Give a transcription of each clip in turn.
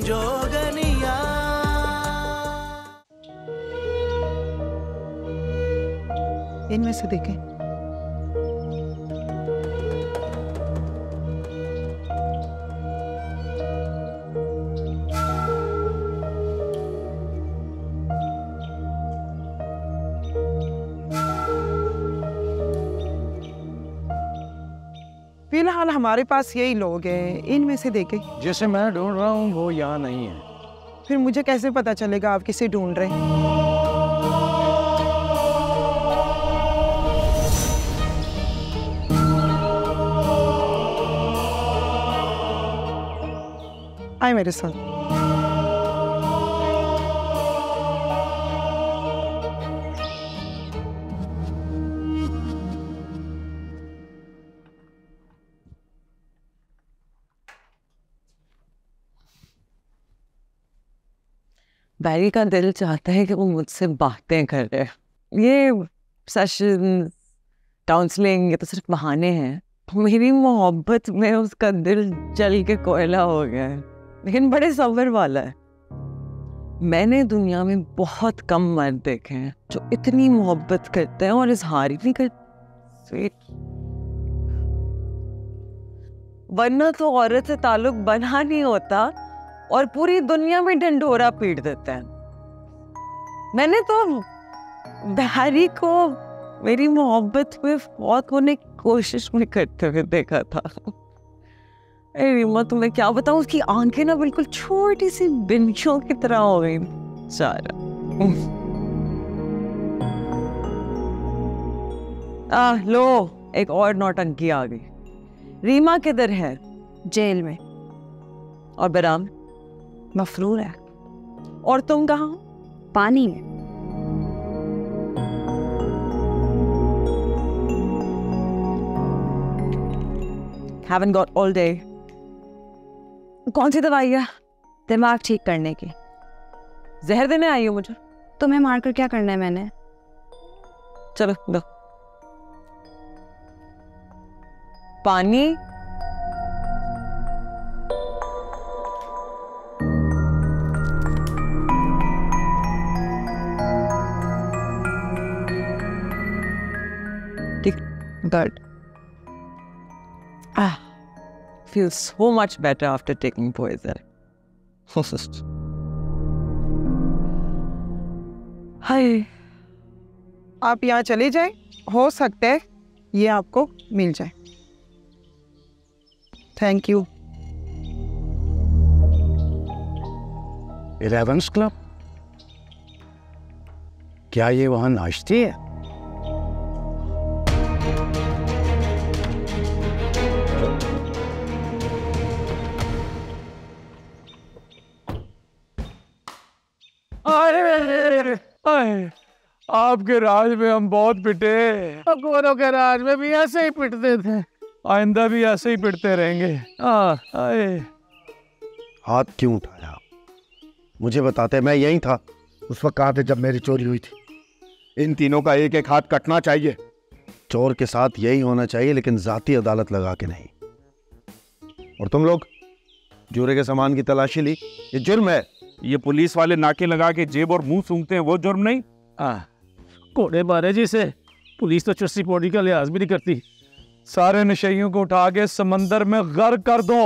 जोगनिया इनमें से देखें। फिलहाल हमारे पास यही लोग हैं, इनमें से देखें। जिसे मैं ढूंढ रहा हूँ वो यहाँ नहीं है। फिर मुझे कैसे पता चलेगा आप किसे ढूंढ रहे हैं? आए मेरे साथ। बैरी का दिल चाहता है कि वो मुझसे बातें करे। ये सेशन, काउंसलिंग, ये तो सिर्फ बहाने हैं। मेरी मोहब्बत में उसका दिल जल के कोयला हो गया है, लेकिन बड़े सब्र वाला है। मैंने दुनिया में बहुत कम मर्द देखे हैं जो इतनी मोहब्बत करते हैं और इजहार ही नहीं करते। वरना तो औरत से ताल्लुक बना नहीं होता और पूरी दुनिया में ढंढोरा पीट देते हैं। मैंने तो बैरी को मेरी मोहब्बत में फौत होने की कोशिश में करते हुए देखा था। अरे रीमा, तुम्हें क्या बताऊं, उसकी आंखें ना बिल्कुल छोटी सी बिंदियों की तरह हो गई। सारा लो, एक और नौटंकी आ गई। रीमा किधर है? जेल में। और बराम? मफरूर है। और तुम कहाँ हो? पानी में। Haven't got all day. कौन सी दवाई है? दिमाग ठीक करने की। जहर देने आई हो मुझे? तुम्हें मारकर क्या करना है मैंने? चलो दो। पानी। Good. Feels so much better after taking poison. हाय। आप यहाँ चले जाएं, हो सकता है ये आपको मिल जाए। Thank you. 11th club? क्या ये वहां नाचती है? आपके राज में हम बहुत पिटे, अकबरों के राज में भी ऐसे ही पिटते थे, आइंदा भी ऐसे ही पिटते रहेंगे। हाथ क्यों उठाया? मुझे बताते, मैं यहीं था उस वक्त। कहाँ थे जब मेरी चोरी हुई थी? इन तीनों का एक एक हाथ कटना चाहिए। चोर के साथ यही होना चाहिए, लेकिन जाती अदालत लगा के नहीं। और तुम लोग जूरे के सामान की तलाशी ली, ये जुर्म है। ये पुलिस वाले नाके लगा के जेब और मुंह सूंघते हैं, वो जुर्म नहीं? कोड़े मारे जी से पुलिस तो चुस्ती पौड़ी का लिहाज भी नहीं करती। सारे नशेइयों को उठा के समंदर में गर्क कर दो।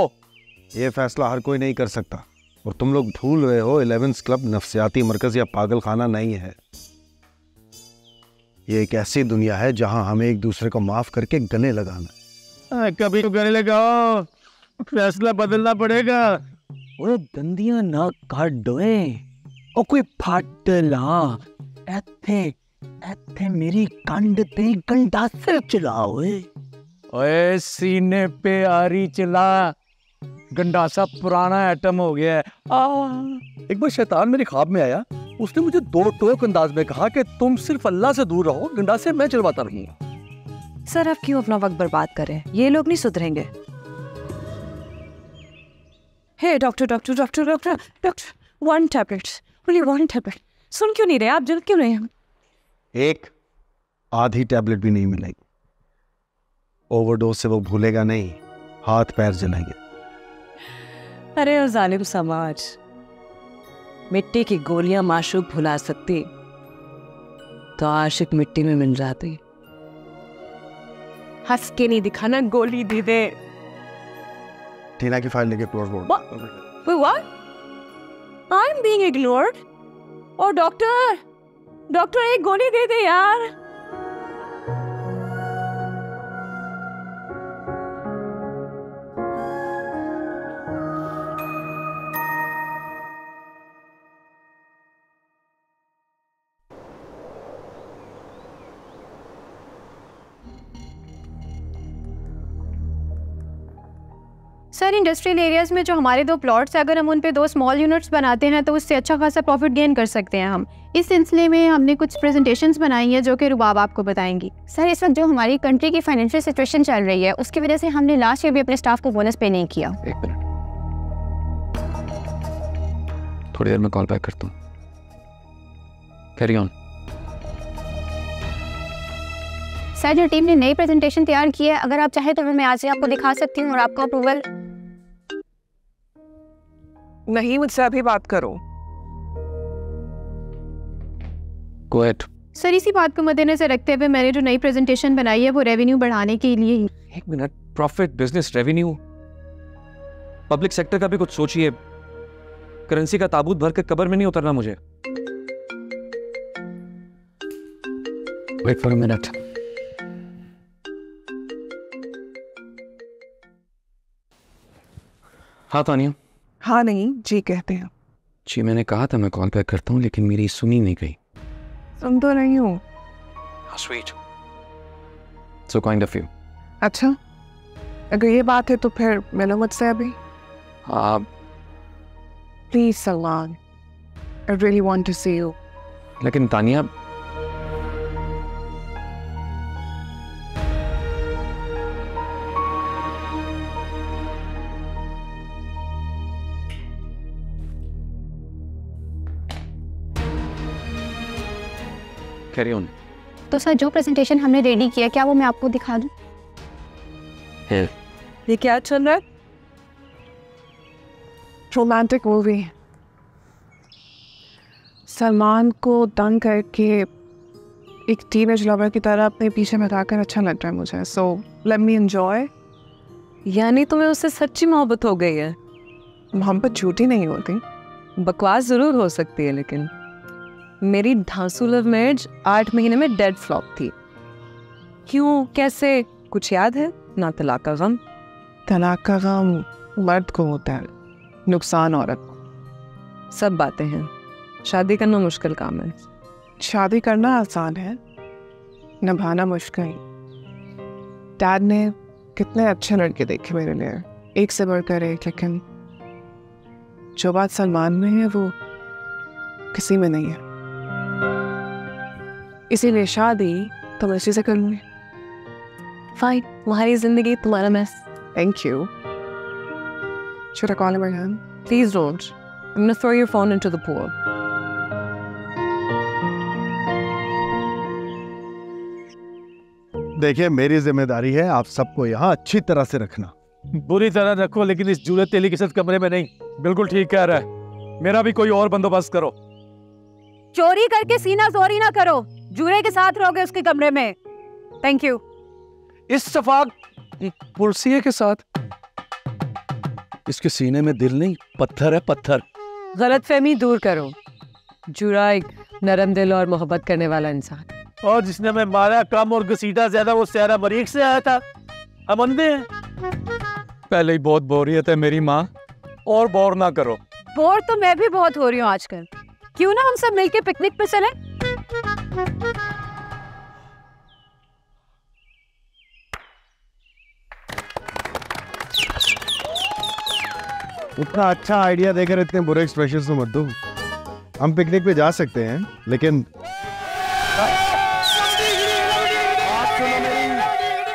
ये फैसला हर कोई नहीं कर सकता। और तुम लोग भूल रहे हो, 11th क्लब नफ्सियाती मरकज या पागल खाना नहीं है। ये एक ऐसी दुनिया है जहां हमें एक दूसरे को माफ करके गले लगाना है। कभी तो गले लगाओ, फैसला बदलना पड़ेगा। ओए दंदियां ना काट दोए, ओ कोई फट ला। ऐथे ऐथे मेरी कंड ते गंडासे चलाओ। ओए सीने पे आरी चला, गंडासा पुराना आइटम हो गया है। एक बार शैतान मेरे ख्वाब में आया, उसने मुझे दो टोक अंदाज में कहा कि तुम सिर्फ अल्लाह से दूर रहो, गंडासे मैं चलवाता रहूंगा। सर आप क्यों अपना वक्त बर्बाद करें, ये लोग नहीं सुधरेंगे। Hey doctor doctor doctor doctor doctor, 1 tablet, only 1 tablet. सुन क्यों नहीं रहे आप, जल्द क्यों नहीं? एक आधी टैबलेट भी नहीं मिलेगी। ओवरडोज से वो भूलेगा नहीं, हाथ पैर जलेंगे। अरे ओ जालिम समाज, मिट्टी की गोलियां माशूक भुला सकती तो आशिक मिट्टी में मिल जाती। हंस के नहीं दिखाना, गोली दे दे। टीना की फाइल लेके close board. Wait, what? I'm being ignored? Oh, doctor एक गोली दे दे यार। सर, इंडस्ट्रियल एरियाज़ में जो हमारे 2 प्लॉट्स हैं, अगर हम उन पे 2 स्मॉल यूनिट्स बनाते हैं तो उससे अच्छा खासा प्रॉफिट गेन कर सकते हैं हम। इस सिलसिले में हमने कुछ प्रेजेंटेशंस बनाई हैं जो कि रुबाब आपको बताएंगी। सर, इस वक्त जो हमारी कंट्री की फाइनेंशियल सिचुएशन चल रही है उसकी वजह से हमने लास्ट ईयर भी अपने स्टाफ को बोनस पे नहीं किया। एक मिनट, थोड़ी देर में कॉल बैक करता हूँ। Carry on. सर, जो टीम ने नई प्रेजेंटेशन तैयार की है, अगर आप चाहें तो मैं आज ही आपको दिखा सकती हूँ और आपको अप्रूवल। नहीं, मुझसे अभी बात करो। Go ahead. सर, इसी बात को मद्देनजर रखते हुए मैंने जो नई प्रेजेंटेशन बनाई है वो रेवेन्यू बढ़ाने के लिए ही। एक minute, profit, business, revenue, public sector का भी कुछ सोचिए। करेंसी का ताबूत भर के कब्र में नहीं उतरना मुझे। Wait for a minute. हाँ तानिया। हाँ नहीं, जी कहते हैं। जी, मैंने कहा था मैं कॉल बैक करता हूँ, लेकिन मेरी सुनी नहीं गई। सुन तो रही हूँ। Sweet, so kind of you. अच्छा, अगर ये बात है तो फिर मिलो मुझसे अभी। Please Salman, I really want to see you. लेकिन तानिया, कैरी ऑन। तो सर, जो प्रेजेंटेशन हमने रेडी किया, क्या वो मैं आपको दिखा दूं? ये क्या चल रहा है? Romantic movie. सलमान को तंग करके एक टीनेज लवर की तरह अपने पीछे भगाकर अच्छा लग रहा है मुझे। So let me enjoy. यानी तुम्हें उससे सच्ची मोहब्बत हो गई है? मोहब्बत झूठी नहीं होती। बकवास जरूर हो सकती है, लेकिन मेरी धांसू लव मैरिज 8 महीने में डेड फ्लॉप थी। क्यों, कैसे, कुछ याद है? ना तलाक का गम। तलाक का गम मर्द को होता है, नुकसान औरत को। सब बातें हैं, शादी करना मुश्किल काम है। शादी करना आसान है, निभाना मुश्किल। डैड ने कितने अच्छे लड़के देखे मेरे लिए, एक से बढ़कर एक, लेकिन जो बात सलमान में है वो किसी में नहीं है। इसीलिए शादी तो मैं इसी से करूँगी। फाइन, तुम्हारी जिंदगी तुम्हारा mess. Thank you. Should I call him again? Please don't. I'm gonna throw your phone into the pool. देखिए, मेरी जिम्मेदारी है आप सबको यहाँ अच्छी तरह से रखना। बुरी तरह रखो, लेकिन इस जूले तेली के साथ कमरे में नहीं। बिल्कुल ठीक कह रहा है, मेरा भी कोई और बंदोबस्त करो। चोरी करके सीना जोरी ना करो, जूरे के साथ रहोगे उसके कमरे में। Thank you. इस सफाक पुलसिए के साथ। इसके सीने में दिल नहीं, पत्थर है, पत्थर। गलतफहमी दूर करो। जुरा एक नरम दिल और मोहब्बत करने वाला इंसान। और जिसने मैं मारा कम और घसीटा ज्यादा, वो सहरा मरीख से आया था। हम अंधे हैं। पहले ही बहुत बोरियत है मेरी माँ, और बोर ना करो। बोर तो मैं भी बहुत हो रही हूँ आजकल। क्यों ना हम सब मिलके पिकनिक पे चलें? उतना अच्छा आइडिया देकर इतने बुरे एक्सप्रेशंस तो मत दो। हम पिकनिक पे जा सकते हैं, लेकिन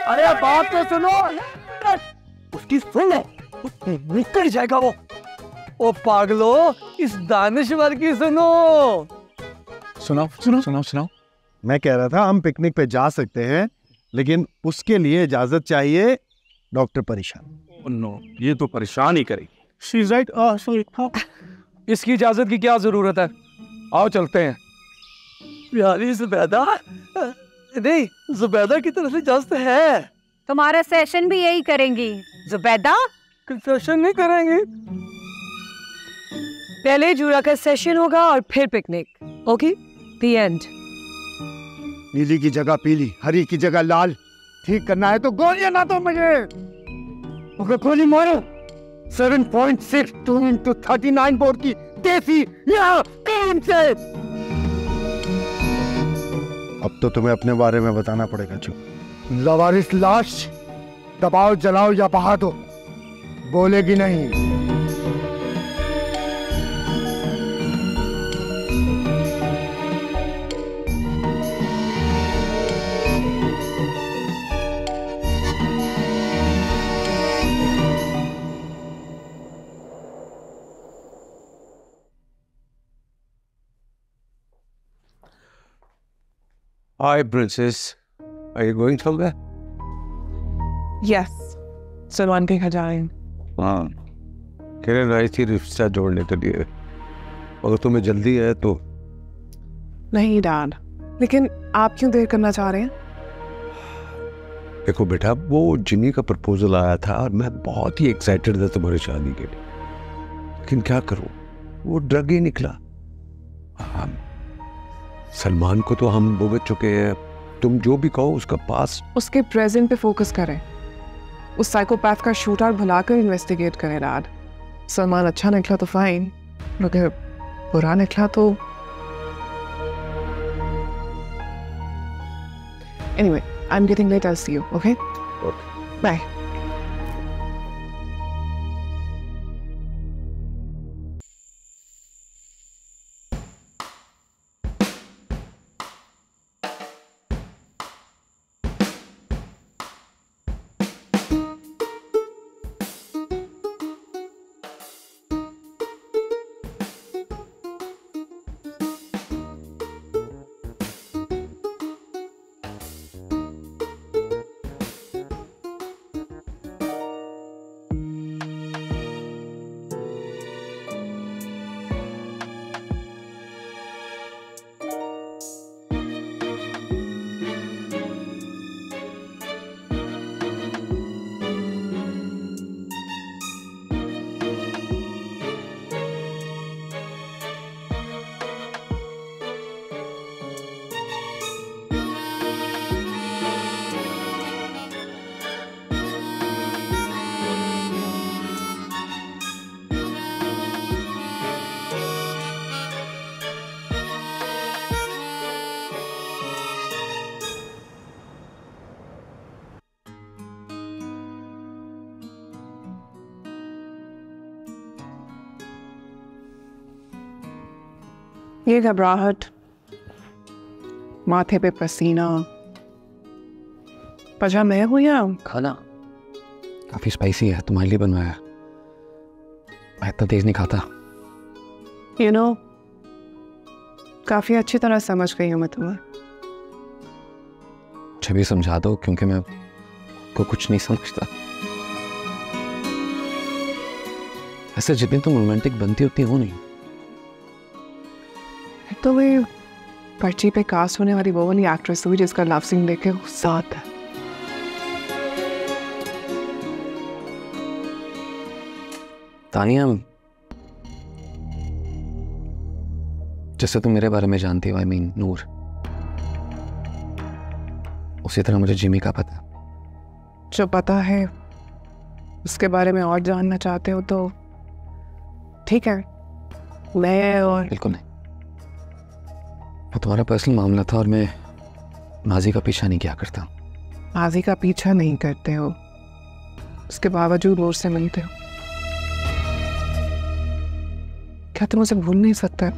अरे बात तो सुनो। उसकी सुन ले, निकल जाएगा वो। ओ पागलो, इस दानिशवर की सुनो। सुनाओ। मैं कह रहा था हम पिकनिक पे जा सकते हैं, लेकिन उसके लिए इजाजत चाहिए डॉक्टर परेशान। नो, ये तो परेशान ही करेगी। She's right. Sorry. इसकी इजाजत की क्या जरूरत है? आओ चलते हैं। यारी जुबैदा नहीं, जुबैदा की तरफ से इजाजत है। तुम्हारा सेशन भी यही करेंगी जुबैदा? कंसेशन नहीं करेंगे। पहले जूरा का सेशन होगा और फिर पिकनिक। Okay, the end. नीली की जगह पीली, हरी की जगह लाल। ठीक करना है तो गोलियां ना दो मुझे। ओके, गोली मारो। 7.62 into 39 बोर्ड की देसी या कौन से? अब तो तुम्हें अपने बारे में बताना पड़ेगा। चुप। लवारिस लाश दबाओ, जलाओ या बहा दो, बोलेगी नहीं। Hi, princess. Are you going somewhere? Yes. Salman के घर जा रहे हैं। हाँ, किरण आई थी रिश्ता जोड़ने के लिए। अगर तुम्हें जल्दी है तो। नहीं डैड, लेकिन आप क्यों देर करना चाह रहे हैं? देखो बेटा, वो जिमी का प्रपोजल आया था और मैं बहुत ही एक्साइटेड था तुम्हारी शादी के लिए, लेकिन क्या करूं, वो ड्रग ही निकला। सलमान को तो हम भुगत चुके हैं। तुम जो भी कहो उसका पास। उसके प्रेजेंट पे फोकस करें। उस साइकोपैथ का शूटर भुलाकर इन्वेस्टिगेट करें डैड। सलमान अच्छा निकला तो फाइन, मगर बुरा निकला तो anyway, I am getting late, I will see you, okay? Bye. ये घबराहट, माथे पे पसीना, वजह मैं हूँ या खाना काफी स्पाइसी है, तुम्हारे लिए बनवाया है। मैं इतना तेज नहीं खाता। यू नो, काफी अच्छी तरह समझ गई हूँ मैं तुम्हें। मुझे भी समझा दो, क्योंकि मैं को कुछ नहीं समझता। ऐसे जितनी तुम रोमांटिक बनती उतनी हो नहीं। तो वे पर्ची पे कास्ट होने वाली वो वाली एक्ट्रेस हुई जिसका लव सीन देखे गुस्सा आता है। तानिया, जैसे तुम मेरे बारे में जानती हो, आई मीन नूर, उसी तरह मुझे जिमी का पता। जो पता है उसके बारे में और जानना चाहते हो तो ठीक है, मैं और बिल्कुल नहीं। वो तुम्हारा पर्सनल मामला था और मैं माजी का पीछा नहीं किया करता। माजी का पीछा नहीं करते हो, उसके बावजूद नूर से मिलते हो। क्या तुम उसे भूल नहीं सकते?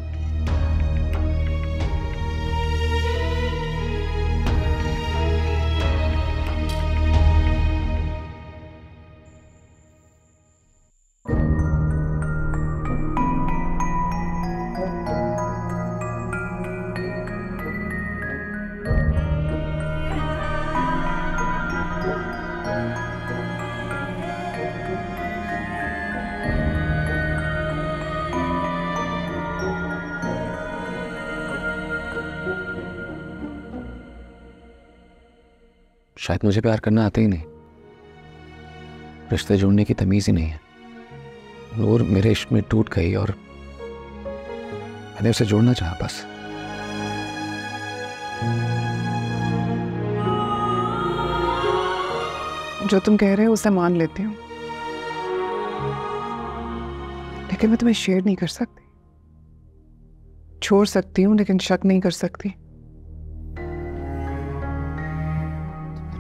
शायद मुझे प्यार करना आता ही नहीं, रिश्ते जोड़ने की तमीज ही नहीं है। नूर मेरे इश्क में टूट गई और मैंने उसे जोड़ना चाहा बस। जो तुम कह रहे हो उसे मान लेती हूँ, लेकिन मैं तुम्हें शेयर नहीं कर सकती। छोड़ सकती हूँ लेकिन शक नहीं कर सकती।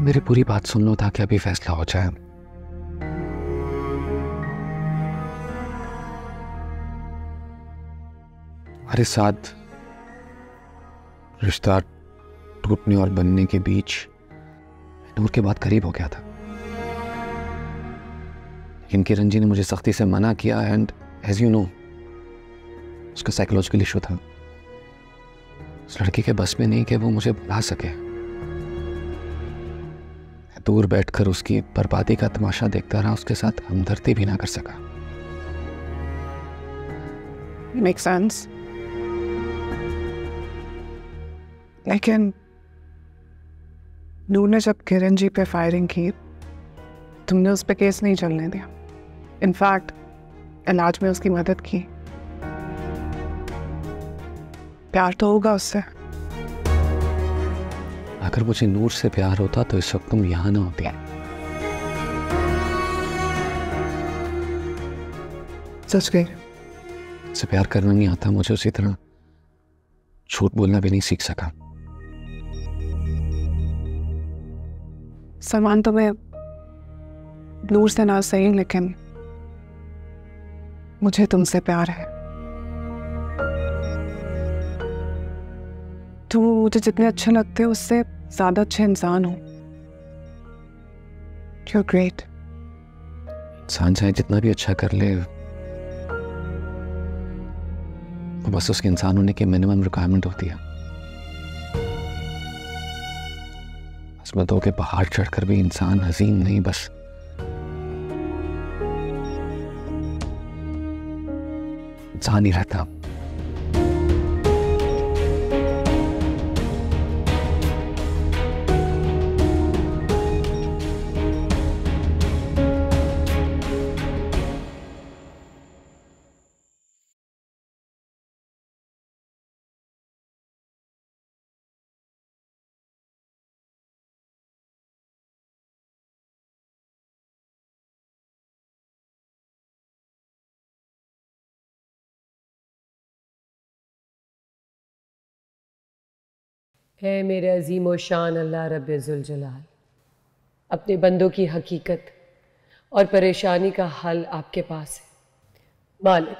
मेरी पूरी बात सुन लो ताकि अभी फैसला हो जाए। हमारे साथ रिश्ता टूटने और बनने के बीच नूर के बाद करीब हो गया था, लेकिन किरण जी ने मुझे सख्ती से मना किया। एंड एज यू नो, उसका साइकोलॉजिकल इशू था। उस लड़की के बस में नहीं कि वो मुझे बुला सके। दूर बैठकर उसकी बर्बादी का तमाशा देखता रहा, उसके साथ हमदर्दी भी ना कर सका। मेक सेंस, लेकिन नूर ने जब किरण जी पे फायरिंग की, तुमने उस पे केस नहीं चलने दिया। इनफैक्ट इलाज में उसकी मदद की। प्यार तो होगा उससे। अगर मुझे नूर से प्यार होता तो इस वक्त तुम यहां ना होती। सच कही। से प्यार करना नहीं आता मुझे, उसी तरह झूठ बोलना भी नहीं सीख सका। सलमान, तुम्हें नूर से ना सही, लेकिन मुझे तुमसे प्यार है। तुम मुझे जितने अच्छे लगते हो उससे ज्यादा अच्छे इंसान हो। You're great. इंसान चाहे जितना भी अच्छा कर ले, वो बस उसके इंसान होने की मिनिमम रिक्वायरमेंट होती है। किस्मतों के पहाड़ चढ़कर भी इंसान हसीन नहीं, बस इंसान ही रहता। है मेरे अजीम व शान अल्लाह रब्बे ज़ुल जलाल, अपने बंदों की हकीकत और परेशानी का हल आपके पास है। मालिक,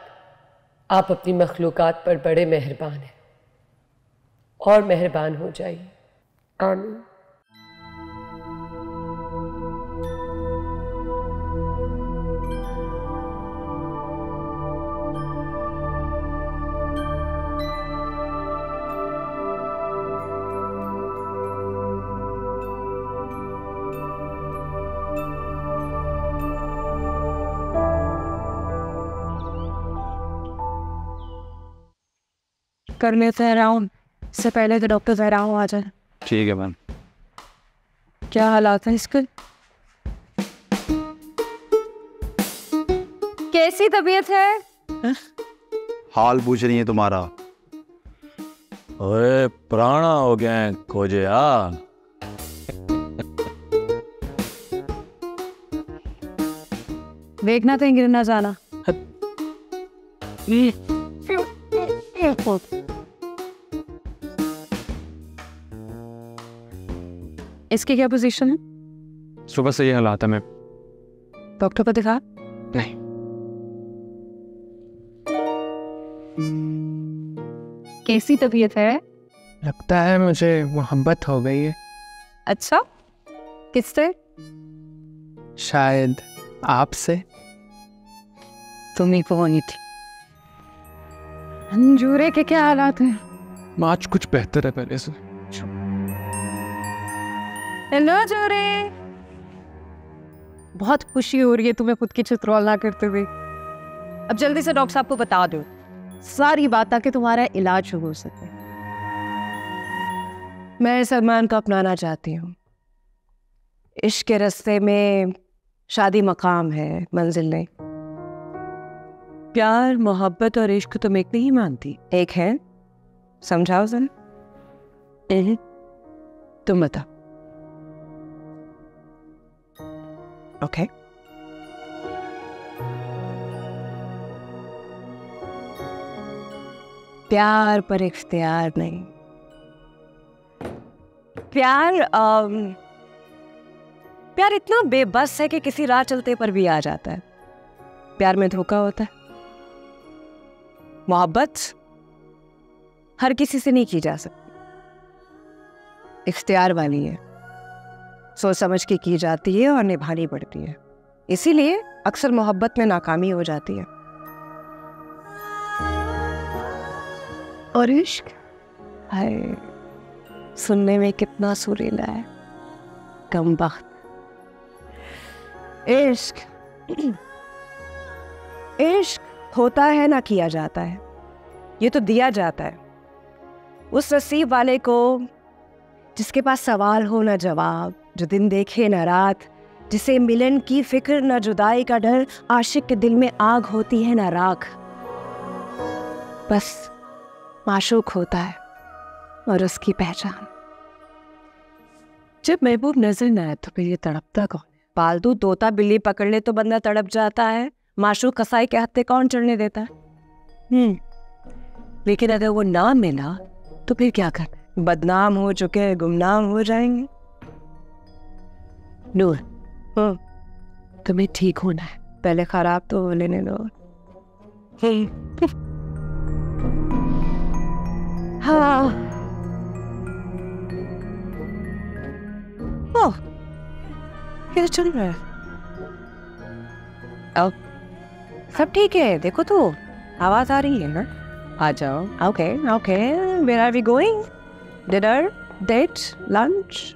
आप अपनी मखलूक़ात पर बड़े मेहरबान हैं और मेहरबान हो जाइए। आमीन। कर लेते हैं राउंड, इससे पहले कि डॉक्टर जहराओ आ जाए। ठीक है मैम। क्या हालात है इसके? कैसी तबीयत है? हाल पूछ रही है तुम्हारा? ओए पुराना हो गया है खोजे यार। देखना कहीं गिर ना जाना। इसकी क्या पोजीशन है? सुबह से ये हालात है। मैं डॉक्टर को दिखा? नहीं। कैसी तबीयत है? लगता है मुझे मोहब्बत हो गई है। अच्छा, किससे? शायद आपसे। तुम ही कौन थी? अंजूरे के क्या हालात हैं? आज कुछ बेहतर है पहले से। हेलो जोरे, बहुत खुशी हो रही है तुम्हें खुद की चित्रोल ना करते हुए। अब जल्दी से डॉक्टर साहब को बता दो सारी बात, ताकि तुम्हारा इलाज शुरू हो सके। मैं सलमान को अपनाना चाहती हूँ, इश्क के रास्ते में शादी मकाम है, मंजिल नहीं। प्यार, मोहब्बत और इश्क तुम एक नहीं मानती, एक है। समझाओ जरा। तुम बताओ। ओके। प्यार पर इख्तियार नहीं। प्यार इतना बेबस है कि किसी राह चलते पर भी आ जाता है। प्यार में धोखा होता है। मोहब्बत हर किसी से नहीं की जा सकती, इख्तियार वाली है, सोच समझ के की जाती है और निभानी पड़ती है। इसीलिए अक्सर मोहब्बत में नाकामी हो जाती है। और इश्क, हाय, सुनने में कितना सुरीला है। कमबख्त। इश्क इश्क होता है ना किया जाता है, ये तो दिया जाता है उस नसीब वाले को जिसके पास सवाल हो ना जवाब, जो दिन देखे ना रात, जिसे मिलन की फिक्र ना जुदाई का डर, आशिक के दिल में आग होती है ना राख। बस माशूक होता है और उसकी पहचान। जब महबूब नजर न आए तो फिर ये तड़पता कौन है? पालतू तोता बिल्ली पकड़ ले तो बंदा तड़प जाता है, माशूक कसाई के हत्थे कौन चढ़ने देता है? लेकिन अगर वो ना मिला तो फिर क्या करना? बदनाम हो चुके, गुमनाम हो जाएंगे। नूर, तुम्हें ठीक होना है, पहले खराब तो हो लेने दो। हाँ, क्या चल रहा है? अब सब ठीक है, देखो तो आवाज आ रही है ना? आ जाओ। Okay okay, where are we going? Dinner, date, lunch?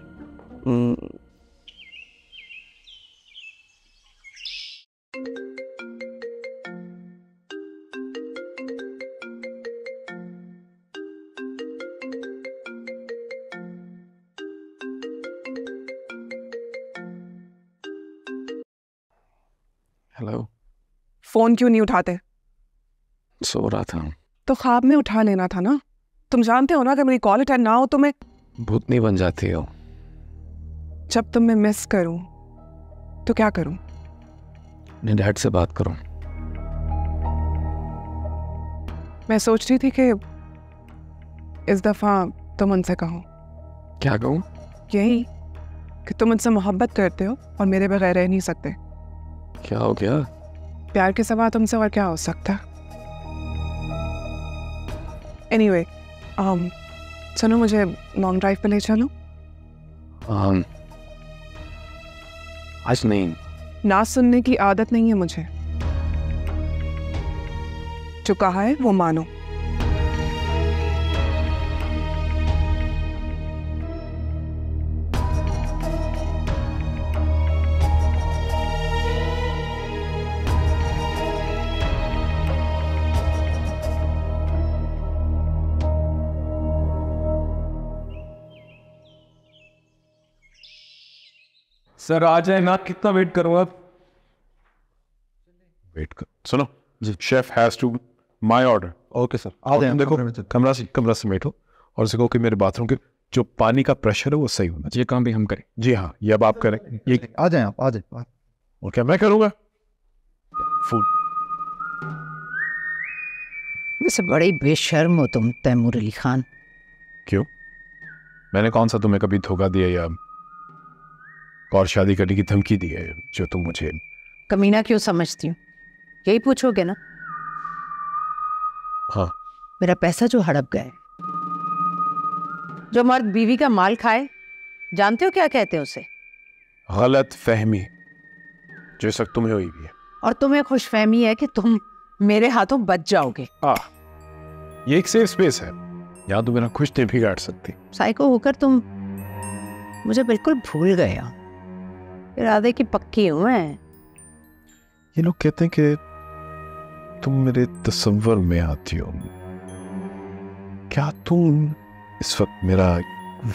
Hello. Phone क्यों नहीं उठाते? सो रहा था। तो ख्वाब में उठा लेना था ना। तुम जानते हो ना कि मेरी कॉल अटेंड ना हो तो मैं भूतनी बन जाती हो। जब तुम मैं मिस करूं तो क्या करूं? अपने डैड से बात करो। मैं सोच रही थी कि इस दफा तुम उनसे कहो। क्या कहूं? यही कि तुम उनसे मोहब्बत करते हो और मेरे बगैर रह नहीं सकते। क्या हो गया? प्यार के सिवा तुमसे और क्या हो सकता? एनीवे, सुनो, मुझे लॉन्ग ड्राइव पे ले चलो। आज नहीं। ना सुनने की आदत नहीं है मुझे। जो कहा है वो मानो। सर आ जाए ना, कितना वेट करूं अब? वेट कर। सुनो जी, chef has to my order. Okay sir. आओ, देखो कमरा से बैठो और उसे कहो कि मेरे बाथरूम के जो पानी का प्रेशर है वो सही होना चाहिए। ये काम भी हम करें? जी हाँ, ये अब आप करें। ये आ जाए आप, आ जाए। और क्या मैं करूँगा? फूड। वैसे बड़े बेशर्म हो तुम तैमूर अली खान। क्यों? मैंने कौन सा तुम्हें कभी धोखा दिया या और शादी करने की धमकी दी है जो तुम मुझे कमीना क्यों समझती हूँ? यही पूछोगे ना? हाँ। मेरा पैसा जो हड़प गया, जो मर्द बीवी का माल खाए, जानते हो क्या कहते हैं उसे? गलत फहमी, जो इस वक्त तुम्हें हुई भी है। और तुम्हें खुशफहमी है कि तुम मेरे हाथों बच जाओगे। ये एक सेफ स्पेस है, यहाँ तुम मेरा कुछ नहीं बिगाड़ सकती। साइको होकर तुम मुझे बिल्कुल भूल गए हो। इरादे की पक्की हूं मैं। ये लोग कहते हैं कि तुम मेरे तस्वर में आती हो। क्या तुम इस वक्त मेरा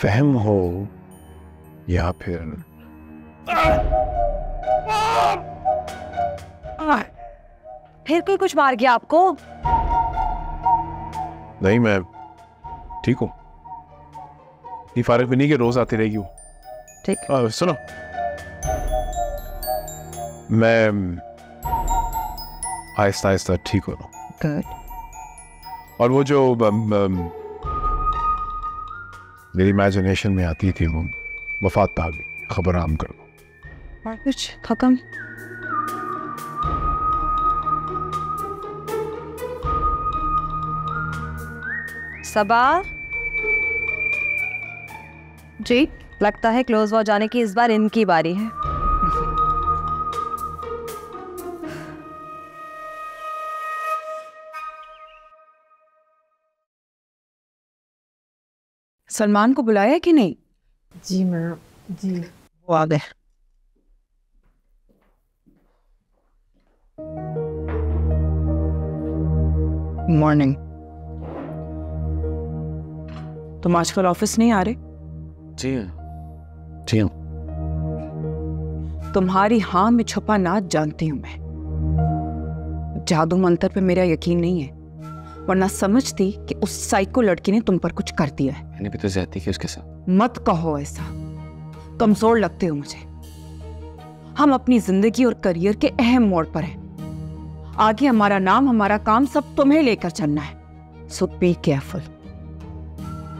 वहम हो या फिर फिर कोई कुछ मार गया आपको? नहीं, मैं ठीक हूँ। ये फारिग भी नहीं कि रोज आती रहेगी वो। ठीक। सुनो, मैं आहिस्ता आहिस्ता ठीक हो रहा हूँ। गुड। और वो जो मेरी इमेजिनेशन में आती थी वो वफात पे आ गई। खबर आम कर दो। और कुछ हुक्म? सबा जी, लगता है क्लोज वॉच जाने की इस बार इनकी बारी है। सलमान को बुलाया कि नहीं? जी मैम, जी वो आ गए। मॉर्निंग। तुम आजकल ऑफिस नहीं आ रहे? जी जी हाँ। तुम्हारी हाँ में छुपा नाच जानती हूं मैं। जादू मंत्र पे मेरा यकीन नहीं है, वरना समझती कि उस साइको लड़की ने तुम पर कुछ कर दिया है। मैंने भी तो ज्यादती की उसके साथ। मत कहो ऐसा, कमजोर लगते हो मुझे। हम अपनी जिंदगी और करियर के अहम मोड़ पर हैं। आगे हमारा नाम, हमारा काम सब तुम्हें लेकर चलना है। सो बी केयरफुल,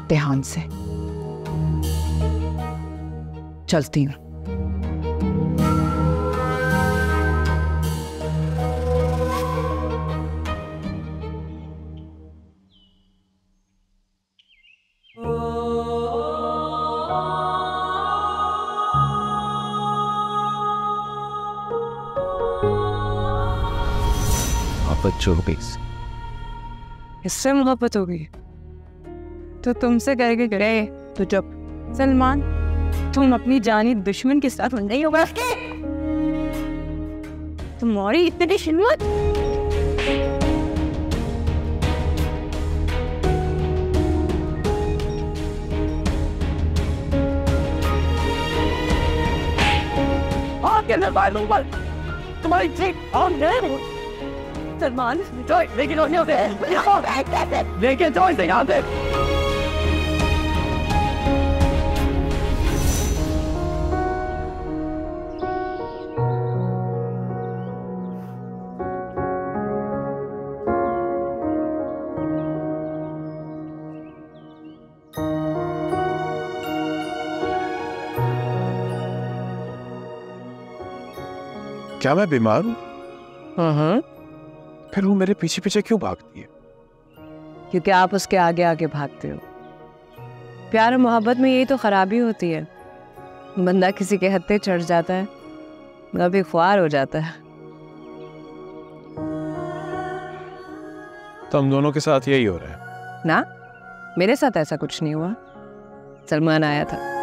ध्यान से। चलती हूँ। बच्चों हो गई। इससे मोहब्बत हो गई तो तुमसे करके गए तो जब सलमान तुम अपनी जानी दुश्मन के साथ नहीं होगा तुम्हारी इतनी हिम्मत। तुम्हारी जीत और सलमान लेकिन लेकिन तो यहाँ पे क्या मैं बीमार हूँ? हाँ। फिर वो मेरे पीछे पीछे क्यों भागती है? क्योंकि आप उसके आगे आगे भागते हो। प्यार और मोहब्बत में यही तो खराबी होती है, बंदा किसी के हत्थे चढ़ जाता है, कभी ख्वार हो जाता है। तो हम दोनों के साथ यही हो रहा है ना, मेरे साथ ऐसा कुछ नहीं हुआ। सलमान आया था।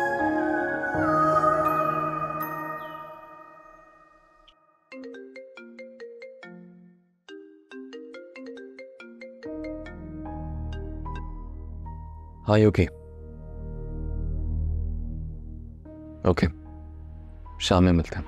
हाँ ओके ओके, शाम में मिलते हैं।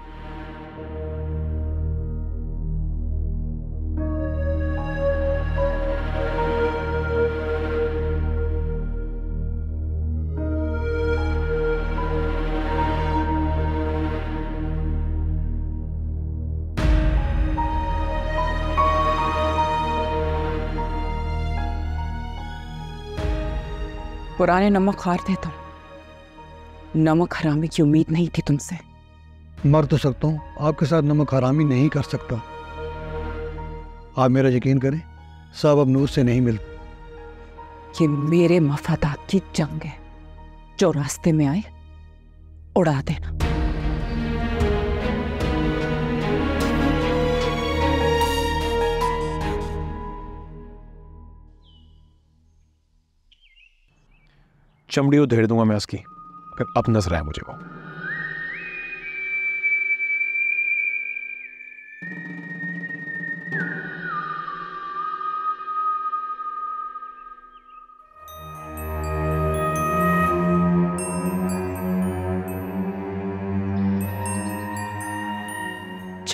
पुराने नमक हार थे तुम, नमक हरामी की उम्मीद नहीं थी तुमसे। मर तो सकता हूँ, आपके साथ नमक हरामी नहीं कर सकता। आप मेरा यकीन करें, सब अब नूर से नहीं मिलते। ये मेरे मफादात की जंग है, जो रास्ते में आए उड़ा देना। चमड़ी उधेड़ दूंगा मैं उसकी, फिर अब नजर आए मुझे वो।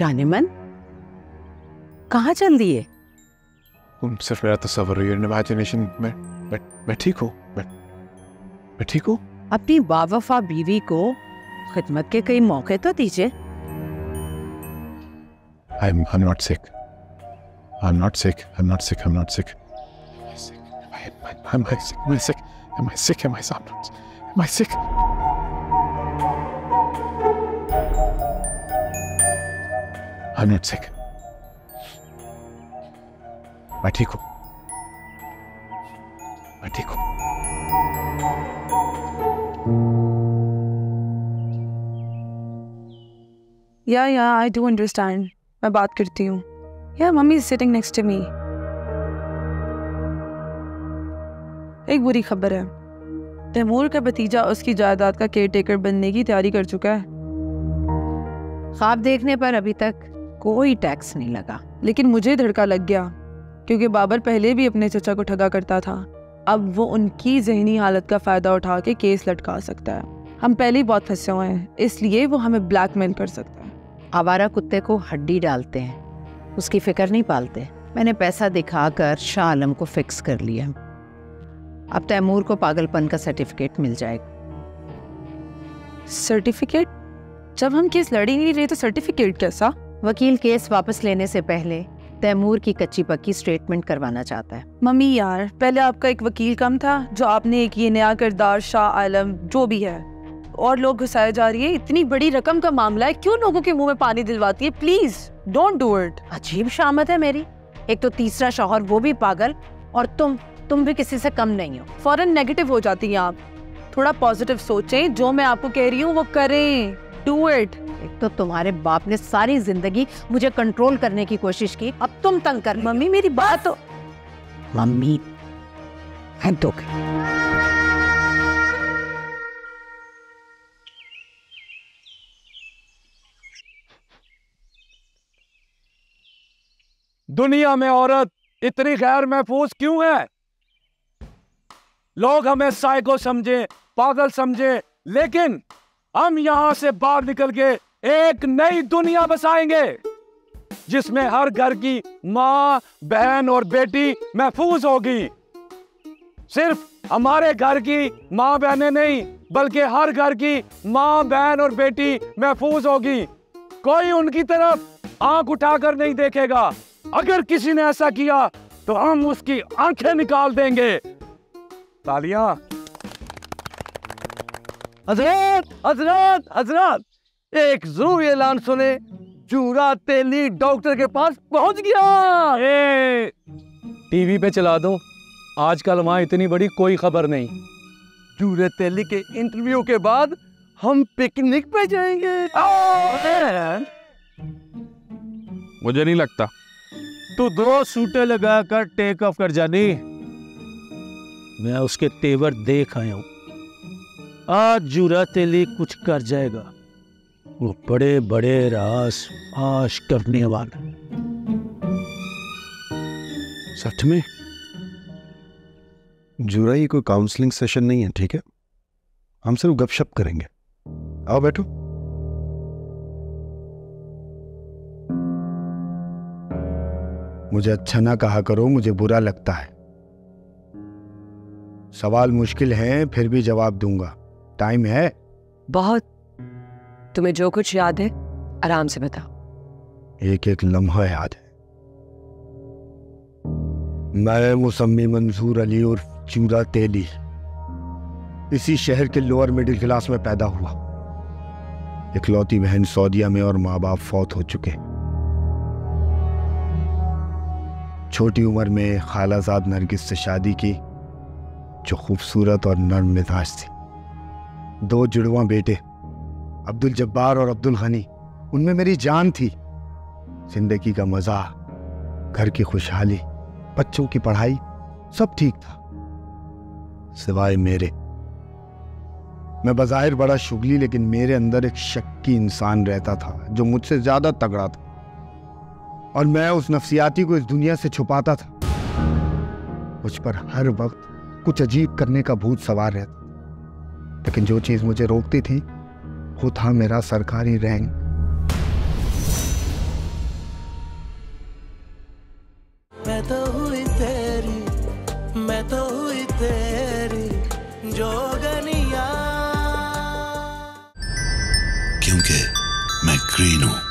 जानेमन कहाँ चल दिए? सिर्फ मेरा तस्वर, इमेजिनेशन। मैं ठीक हूँ, मैं ठीक हूँ। अपनी बावफा बीवी को खिदमत के कई मौके तो दीजिए। I'm not sick. I'm not sick. I'm not sick. I'm not sick. Am I sick? Am I sick? Am I sick? Am I sick? Am I sick? I'm not sick. मैं ठीक हूँ। मैं ठीक हूँ। या आई डू अंडरस्टैंड। मैं बात करती हूँ। या mummy is sitting next to me. एक बुरी खबर है, तैमूर का भतीजा उसकी जायदाद का केयर टेकर बनने की तैयारी कर चुका है। ख्वाब देखने पर अभी तक कोई टैक्स नहीं लगा, लेकिन मुझे धड़का लग गया क्योंकि बाबर पहले भी अपने चचा को ठगा करता था। अब वो उनकी जहनी हालत का फायदा उठा के केस लटका सकता है। हम पहले ही बहुत फंसे हुए हैं, इसलिए वो हमें ब्लैकमेल कर सकता है। आवारा कुत्ते को हड्डी डालते हैं, उसकी फिक्र नहीं पालते। मैंने पैसा दिखाकर शाह आलम को फिक्स कर लिया। अब तैमूर को पागलपन का सर्टिफिकेट मिल जाएगा। सर्टिफिकेट? जब हम केस लड़ ही नहीं रहे तो सर्टिफिकेट कैसा? वकील केस वापस लेने से पहले तैमूर की कच्ची पक्की स्टेटमेंट करवाना चाहता है। मम्मी यार, पहले आपका एक वकील कम था जो आपने एक ये नया किरदार शाह आलम जो भी है और लोग घुसाए जा रही है। इतनी बड़ी रकम का मामला है, क्यों लोगों के मुंह में पानी दिलवाती है? Please don't do it. अजीब शामत है मेरी। एक तो तीसरा शौहर वो भी पागल, और तुम भी किसी से कम नहीं हो। फौरन नेगेटिव हो जाती हैं आप। थोड़ा पॉजिटिव सोचें, जो मैं आपको कह रही हूँ वो करें। Do it. एक तो तुम्हारे बाप ने सारी जिंदगी मुझे कंट्रोल करने की कोशिश की, अब तुम तंग कर। मम्मी मेरी बात तो। मम्मी है तो दुनिया में औरत इतनी गैर महफूज क्यों है? लोग हमें साइको समझे, पागल समझे, लेकिन हम यहां से बाहर निकल के एक नई दुनिया बसाएंगे जिसमें हर घर की माँ, बहन और बेटी महफूज होगी। सिर्फ हमारे घर की माँ बहनें नहीं, बल्कि हर घर की माँ, बहन और बेटी महफूज होगी। कोई उनकी तरफ आंख उठाकर नहीं देखेगा। अगर किसी ने ऐसा किया तो हम उसकी आंखें निकाल देंगे। तालियां। हजरत हजरत हजरत, एक जरूरी ऐलान सुने। चूरा तेली डॉक्टर के पास पहुंच गया। टीवी पे चला दो, आजकल वहां इतनी बड़ी कोई खबर नहीं। चूरे तेली के इंटरव्यू के बाद हम पिकनिक पे जाएंगे। मुझे नहीं लगता। तू 2 सूटे लगाकर टेक ऑफ कर जानी। मैं उसके तेवर देख आया हूं। आज जूरा तेली कुछ कर जाएगा। वो बड़े बड़े राज आश करने वाला। सच में? जूरा, ये कोई काउंसलिंग सेशन नहीं है, ठीक है? हम सिर्फ गपशप करेंगे। आओ बैठो। मुझे अच्छा ना कहा करो, मुझे बुरा लगता है। सवाल मुश्किल हैं, फिर भी जवाब दूंगा। टाइम है? बहुत। तुम्हें जो कुछ याद है आराम से बताओ। एक एक लम्हा याद है। मैं मुसम्मी मंसूर अली और चूरा तेली इसी शहर के लोअर मिडिल क्लास में पैदा हुआ। इकलौती बहन सऊदीया में और माँ बाप फौत हो चुके। छोटी उम्र में खालाजाद नरगिस से शादी की, जो खूबसूरत और नर्म मिजाज थी। 2 जुड़वा बेटे, अब्दुल जब्बार और अब्दुल गनी, उनमें मेरी जान थी। जिंदगी का मजा, घर की खुशहाली, बच्चों की पढ़ाई, सब ठीक था सिवाय मेरे। मैं बज़ाहिर बड़ा शुगली, लेकिन मेरे अंदर एक शक्की इंसान रहता था जो मुझसे ज्यादा तगड़ा था, और मैं उस नफ्सियाती को इस दुनिया से छुपाता था। मुझ पर हर वक्त कुछ अजीब करने का भूत सवार रहता, लेकिन जो चीज मुझे रोकती थी वो था मेरा सरकारी रैंक। मैं तो हुई तेरी जोगनिया, क्योंकि मैं ग्रीन हूं।